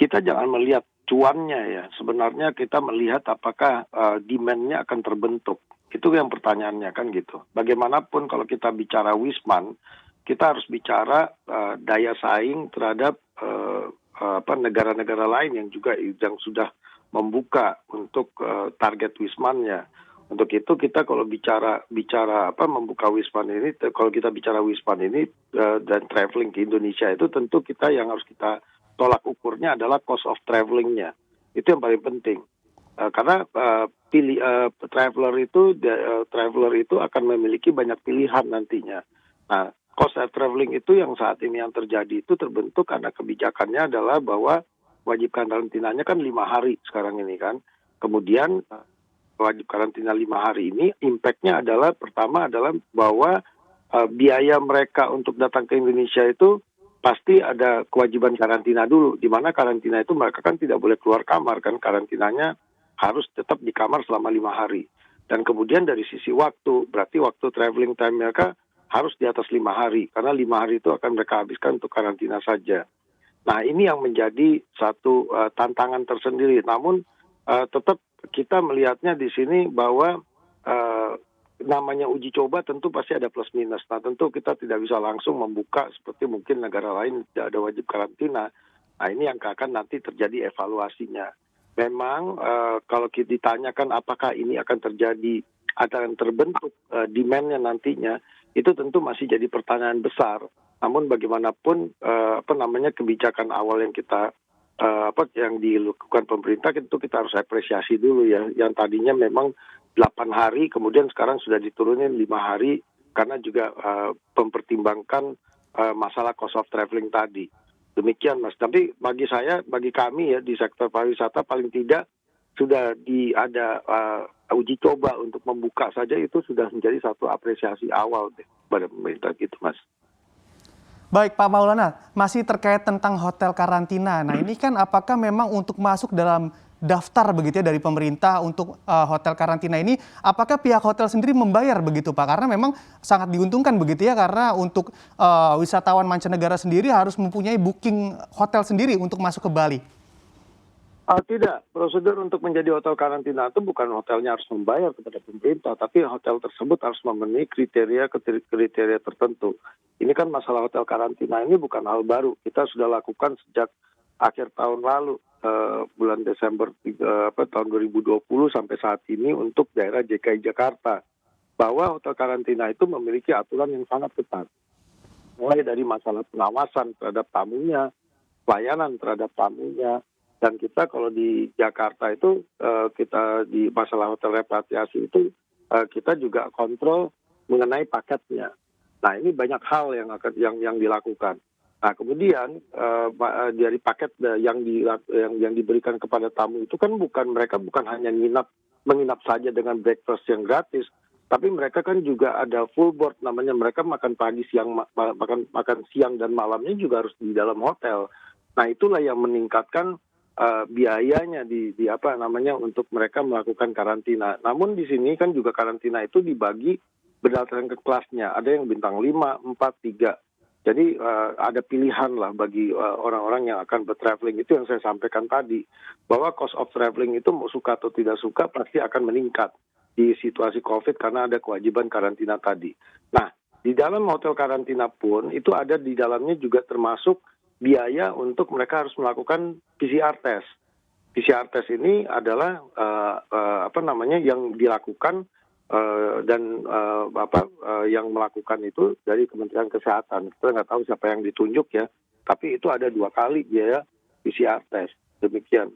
kita jangan melihat cuannya ya. Sebenarnya kita melihat apakah demand-nya akan terbentuk. Itu yang pertanyaannya kan gitu. Bagaimanapun kalau kita bicara Wisman, kita harus bicara daya saing terhadap negara-negara lain yang juga yang sudah membuka untuk target Wisman-nya. Untuk itu kita kalau bicara membuka Wisman ini, kalau kita bicara Wisman ini dan traveling ke Indonesia itu tentu kita yang harus kita tolak ukurnya adalah cost of traveling-nya. Itu yang paling penting. Karena traveler itu akan memiliki banyak pilihan nantinya. Nah, cost of traveling itu yang saat ini yang terjadi itu terbentuk karena kebijakannya adalah bahwa wajib karantinanya kan 5 hari sekarang ini kan. Kemudian wajib karantina 5 hari ini impact-nya adalah pertama adalah bahwa biaya mereka untuk datang ke Indonesia itu pasti ada kewajiban karantina dulu, di mana karantina itu mereka kan tidak boleh keluar kamar kan, karantinanya harus tetap di kamar selama 5 hari. Dan kemudian dari sisi waktu, berarti waktu traveling time mereka harus di atas 5 hari, karena 5 hari itu akan mereka habiskan untuk karantina saja. Nah, ini yang menjadi satu tantangan tersendiri. Namun tetap kita melihatnya di sini bahwa namanya uji coba tentu pasti ada plus minus. Nah, tentu kita tidak bisa langsung membuka seperti mungkin negara lain tidak ada wajib karantina. Nah, ini yang akan nanti terjadi evaluasinya. Memang kalau kita ditanyakan apakah ini akan terjadi, akan terbentuk demand-nya nantinya, itu tentu masih jadi pertanyaan besar. Namun bagaimanapun kebijakan awal yang kita yang dilakukan pemerintah itu kita harus apresiasi dulu ya. Yang tadinya memang 8 hari, kemudian sekarang sudah diturunin 5 hari karena juga mempertimbangkan masalah cost of traveling tadi. Demikian Mas. Tapi bagi kami ya di sektor pariwisata paling tidak sudah ada uji coba untuk membuka saja itu sudah menjadi satu apresiasi awal pada pemerintah gitu Mas. Baik Pak Maulana, masih terkait tentang hotel karantina. Nah ini kan apakah memang untuk masuk dalam daftar begitu ya dari pemerintah untuk hotel karantina ini, apakah pihak hotel sendiri membayar begitu Pak? Karena memang sangat diuntungkan begitu ya, karena untuk wisatawan mancanegara sendiri harus mempunyai booking hotel sendiri untuk masuk ke Bali. Tidak, prosedur untuk menjadi hotel karantina itu bukan hotelnya harus membayar kepada pemerintah, tapi hotel tersebut harus memenuhi kriteria tertentu. Ini kan masalah hotel karantina ini bukan hal baru, kita sudah lakukan sejak akhir tahun lalu, bulan Desember tahun 2020 sampai saat ini untuk daerah DKI Jakarta, bahwa hotel karantina itu memiliki aturan yang sangat ketat. Mulai dari masalah pengawasan terhadap tamunya, pelayanan terhadap tamunya. Dan kita kalau di Jakarta itu, kita di masalah hotel repatriasi itu, kita juga kontrol mengenai paketnya. Nah ini banyak hal yang dilakukan. Nah kemudian dari paket yang diberikan kepada tamu itu kan mereka bukan hanya menginap saja dengan breakfast yang gratis, tapi mereka kan juga ada full board, namanya mereka makan pagi, siang, makan siang dan malamnya juga harus di dalam hotel. Nah itulah yang meningkatkan biayanya untuk mereka melakukan karantina. Namun di sini kan juga karantina itu dibagi berdasarkan ke kelasnya. Ada yang bintang 5, 4, 3. Jadi ada pilihan lah bagi orang-orang yang akan bertraveling. Itu yang saya sampaikan tadi, bahwa cost of traveling itu mau suka atau tidak suka pasti akan meningkat di situasi COVID karena ada kewajiban karantina tadi. Nah, di dalam hotel karantina pun itu ada di dalamnya juga termasuk biaya untuk mereka harus melakukan PCR test. PCR test ini adalah yang dilakukan yang melakukan itu dari Kementerian Kesehatan. Kita nggak tahu siapa yang ditunjuk ya, tapi itu ada 2 kali biaya PCR test. Demikian.